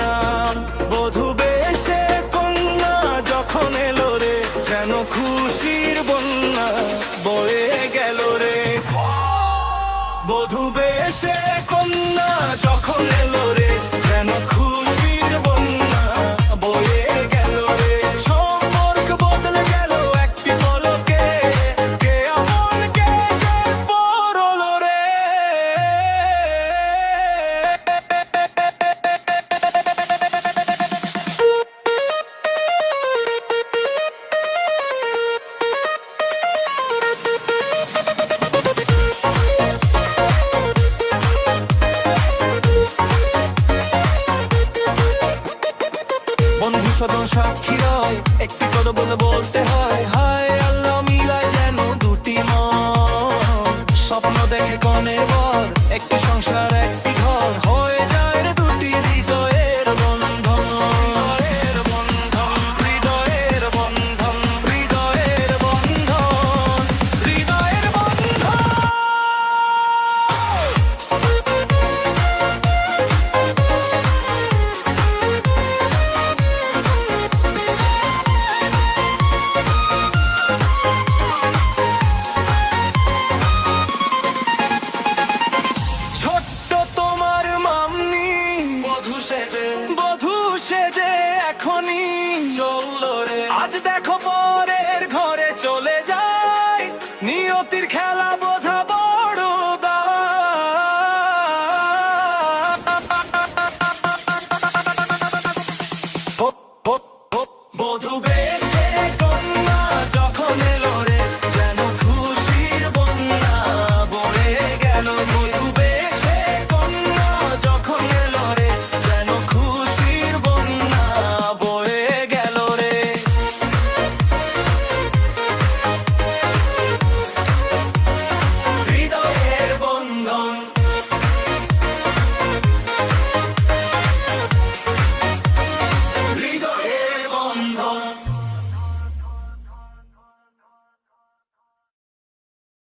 না। বধূ বেশে কন্যা যখন এলো রে, যেন খুশির বন্যা বয়ে গেল রে। বধূ বেশে কন্যা যখন এলো রে, যেন খুশির বন্যা বয়ে গেল রে। সম্পর্ক বদলে গেল একটি পলকে, কে আপন কে যে পর হলো রে। বন্ধু স্বজন সাক্ষী রয়, একটি কথা বলে বলতে হয়, হায় আল্লাহ মিলায় যেন দুটি মন। স্বপ্ন দেখে কনের বর, একটি সংসার একটি ঘর, হয়ে যায় রে দুটি হৃদয়ের বন্ধন। হৃদয়ের বন্ধন, হৃদয়ের বন্ধন, হৃদয়ের বন্ধন, হৃদয়ের বন্ধন। ছোট্ট তোমার মামনি বধূ সেজে এখনই চললো রে। আজ দেখো পরের ঘরে চলে যায়, নিয়তির খেলা বোঝা বড় দায়। বধূ